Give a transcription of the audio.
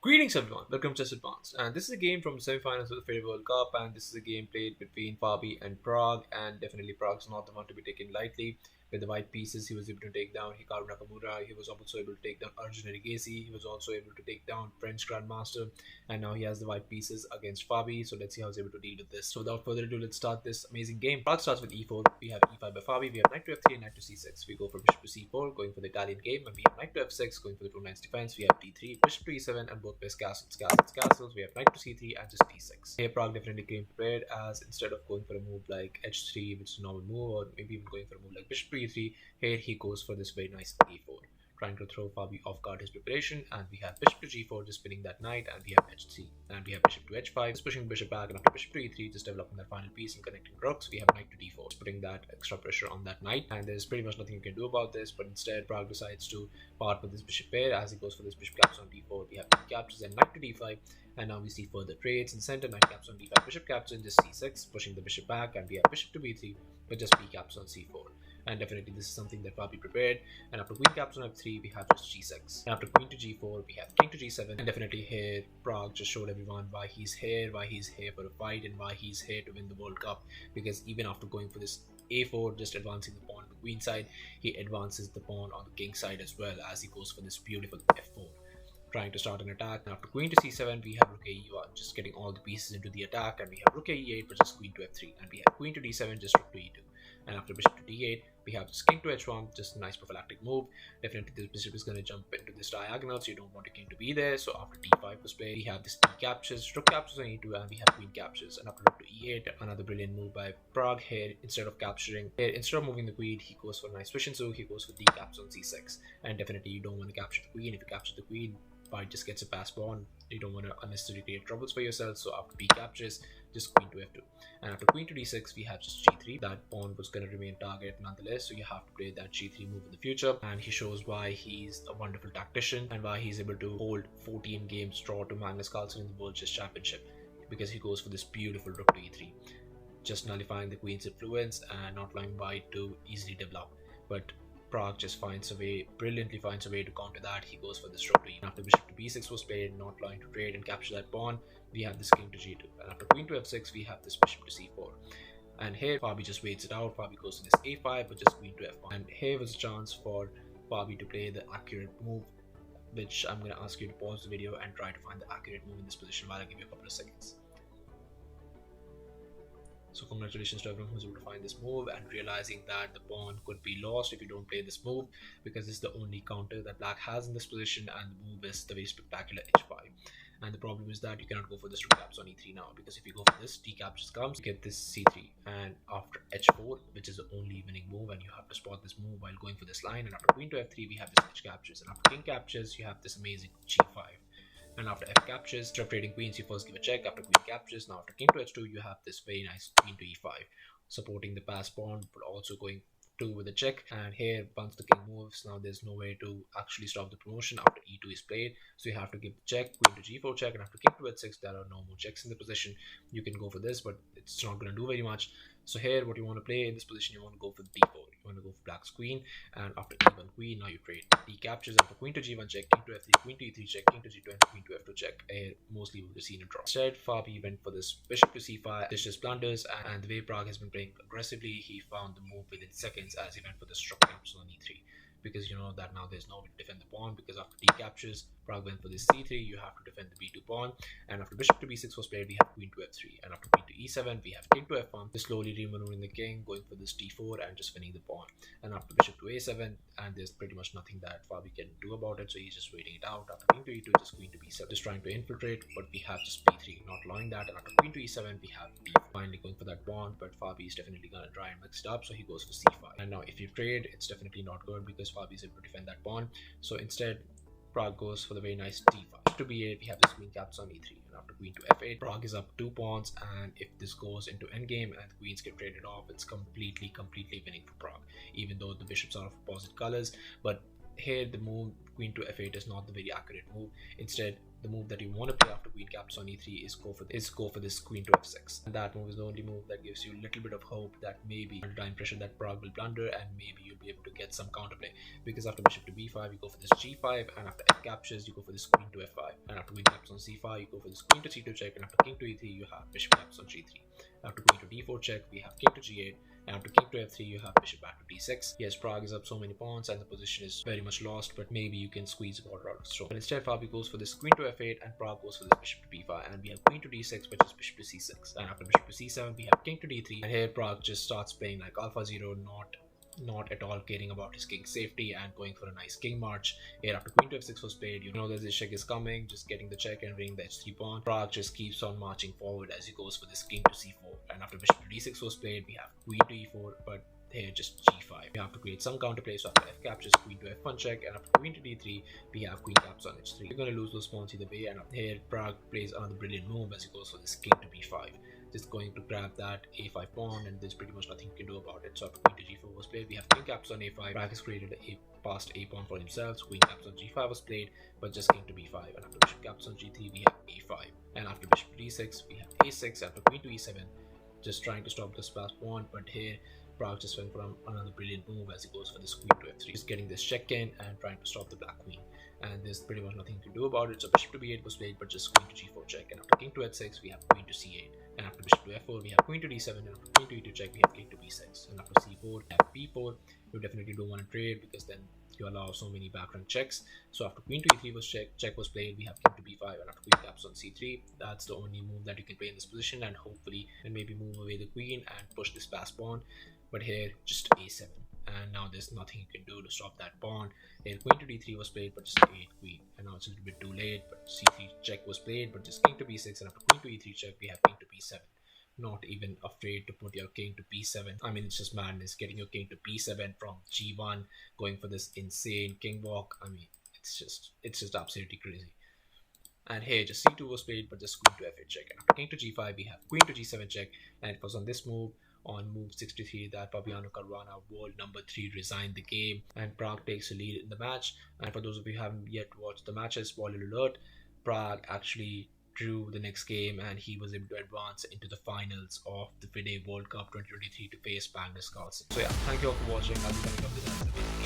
Greetings everyone, welcome to Chess Advanced, and this is a game from the semi-finals of the Fide World Cup, and this is a game played between Fabi and Pragg, and definitely Pragg's not the one to be taken lightly. With the white pieces, he was able to take down Caruana, he was also able to take down Arjun Erigesi, he was also able to take down French Grandmaster, and now he has the white pieces against Fabi, so let's see how he's able to deal with this. So without further ado, let's start this amazing game. Pragg starts with e4, we have e5 by Fabi, we have knight to f3 and knight to c6. We go for bishop to c4, going for the Italian game, and we have knight to f6, going for the 2 knights defense. We have d3, bishop to e7, and both plays castles. We have knight to c3 and just d6. Here Pragg definitely came prepared, as instead of going for a move like h3, which is a normal move, or maybe even going for a move like bishop to e3, here he goes for this very nice e4, trying to throw Fabi off guard his preparation. And we have bishop to g4, just spinning that knight, and we have h3, and we have bishop to h5, just pushing the bishop back, and after bishop to e3, just developing that final piece and connecting rooks. We have knight to d4, just putting that extra pressure on that knight, and there's pretty much nothing you can do about this. But instead Pragg decides to part with this bishop pair, as he goes for this bishop captures on d4. We have captures and knight to d5, and now we see further trades in center. Knight captures on d5, bishop captures and just c6, pushing the bishop back, and we have bishop to b3, but just b captures on c4. And definitely this is something that Fabi prepared. And after queen captures on f3, we have just g6. And after queen to g4, we have king to g7. And definitely here Pragg just showed everyone why he's here for a fight, and why he's here to win the World Cup. Because even after going for this a4, just advancing the pawn on the queen side, he advances the pawn on the king side as well, as he goes for this beautiful f4, trying to start an attack. And after queen to c7, we have rook a e1, just getting all the pieces into the attack, and we have rook a e8, but just queen to f3, and we have queen to d7, just rook to e2. And after bishop to d8, we have just king to h1, just a nice prophylactic move. Definitely this bishop is going to jump into this diagonal, so you don't want the king to be there. So after d5 was played, we have this d captures, rook captures on e2, and we have queen captures. And after rook to e8, another brilliant move by Pragg here. Instead of moving the queen, he goes for a nice Swishin, he goes for d captures on c6. And definitely you don't want to capture the queen. If you capture the queen, White just gets a pass pawn. You don't want to unnecessarily create troubles for yourself. So after b captures, just queen to f2, and after queen to d6, we have just g3. That pawn was going to remain target nonetheless, so you have to play that g3 move in the future. And he shows why he's a wonderful tactician, and why he's able to hold 14 games draw to Magnus Carlsen in the World Chess Championship, because he goes for this beautiful rook to e3, just nullifying the queen's influence and not allowing white to easily develop. But Pragg just brilliantly finds a way to counter that. He goes for this rook to e. After bishop to b6 was played, not allowing to trade and capture that pawn, we have this king to g2. And after queen to f6, we have this bishop to c4. And here Fabi just waits it out. Fabi goes to this a5, but just queen to f1. And here was a chance for Fabi to play the accurate move, which I'm going to ask you to pause the video and try to find the accurate move in this position while I give you a couple of seconds. So congratulations to everyone who's able to find this move, and realizing that the pawn could be lost if you don't play this move, because this is the only counter that black has in this position, and the move is the very spectacular h5. And the problem is that you cannot go for this rook captures on e3 now, because if you go for this, d captures comes, you get this c3, and after h4, which is the only winning move, and you have to spot this move while going for this line. And after queen to f3, we have this h captures, and after king captures, you have this amazing g5. And after f captures, instead of trading queens, you first give a check. After queen captures, now after king to h2, you have this very nice queen to e5, supporting the pass pawn, but also going 2 with a check. And here, once the king moves, now there's no way to actually stop the promotion after e2 is played, so you have to give the check, queen to g4 check. And after king to h6, there are no more checks in the position. You can go for this, but it's not going to do very much. So here, what you want to play in this position, you want to go for d4, you want to go for black's queen. And after e1 queen, now you trade d captures. After queen to g1 check, king to f3, queen to e3 check, king to g2, and queen to f2 check. Mostly we will see a draw. Instead, Fabi went for this bishop to c5. This just blunders, and the way Pragg has been playing aggressively, he found the move within seconds, as he went for the rook captures on e3, because you know that now there's no way to defend the pawn, because after d captures, Pragg went for this c3, you have to defend the b2 pawn. And after bishop to b6 was played, we have queen to f3, and after queen to e7, we have king to f1, just slowly remaneuvering the king, going for this d4 and just winning the pawn. And after bishop to a7, and there's pretty much nothing that Fabi can do about it, so he's just waiting it out. After king to e2, just queen to b7, just trying to infiltrate, but we have just b3, not allowing that. And after queen to e7, we have d4, finally going for that pawn, but Fabi is definitely gonna try and mix it up, so he goes for c5. And now if you trade, it's definitely not good, because Fabi is able to defend that pawn. So instead, Pragg goes for the very nice d5. To b8, we have this queen captures on e3, and after queen to f8, Pragg is up 2 pawns, and if this goes into endgame and the queens get traded off, it's completely winning for Pragg, even though the bishops are of opposite colors. But here the move queen to f8 is not the very accurate move. Instead, the move that you want to play after queen captures on e3 is go for this queen to f6. And that move is the only move that gives you a little bit of hope that maybe under time pressure that Pragg will blunder and maybe you'll be able to get some counterplay. Because after bishop to b5, you go for this g5, and after f captures, you go for this queen to f5. And after queen captures on c5, you go for this queen to c2 check, and after king to e3, you have bishop captures on g3. After queen to d4 check, we have king to g8. And after king to f3, you have bishop back to d6. Yes, Pragg is up so many pawns and the position is very much lost, but maybe you can squeeze a border out of the stroke. But instead, Fabi goes for this queen to f8 and Pragg goes for this bishop to b5. And we have queen to d6, which is bishop to c6. And after bishop to c7, we have king to d3. And here Pragg just starts playing like Alphazero, not at all caring about his king's safety and going for a nice king march. Here after queen to f6 was played, you know that this check is coming, just getting the check and winning the h3 pawn. Pragg just keeps on marching forward as he goes for this king to c4. And after bishop to d6 was played, we have queen to e4, but here just g5. We have to create some counterplay, so after f captures, queen to f1 check, and after queen to d3, we have queen captures on h3. We're going to lose those pawns either way, and here Pragg plays another brilliant move as he goes for this king to b5. Just going to grab that a5 pawn, and there's pretty much nothing you can do about it. So after queen to g4 was played, we have king captures on a5. Pragg has created a passed a pawn for himself. So queen captures on g5 was played, but just king to b5. And after bishop captures on g3, we have a5. And after bishop to d6, we have a6. After queen to e7, just trying to stop this passed pawn, but here Pragg just went for another brilliant move as he goes for this queen to f3. Just getting this check in and trying to stop the black queen. And there's pretty much nothing you can do about it. So bishop to b8 was played, but just queen to g4 check. And after king to h6, we have queen to c8. And after bishop to f4, we have queen to d7. And after queen to e2 check, we have king to b6. And after c4, we have b4. You definitely don't want to trade because then you allow so many backrank checks. So after queen to e3 was check was played, we have king to b5. And after queen captures on c3, that's the only move that you can play in this position, and hopefully and maybe move away the queen and push this passed pawn. But here just a7, and now there's nothing you can do to stop that pawn. Here queen to d3 was played, but just a8 queen, and now it's a little bit too late. But c3 check was played, but just king to b6, and after queen to e3 check, we have king to b7. Not even afraid to put your king to b7. I mean, it's just madness getting your king to b7 from g1, going for this insane king walk. I mean, it's just absolutely crazy. And here just c2 was played, but just queen to f8 check. And after king to g5, we have queen to g7 check, and it was on this move, on move 63, that Fabiano Caruana, world number 3, resigned the game, and Pragg takes a lead in the match. And for those of you who haven't yet watched the matches, spoiler alert, Pragg actually drew the next game and he was able to advance into the finals of the Fide World Cup 2023 to face Magnus CARLSEN. So yeah, thank you all for watching. I'll be coming up with another video.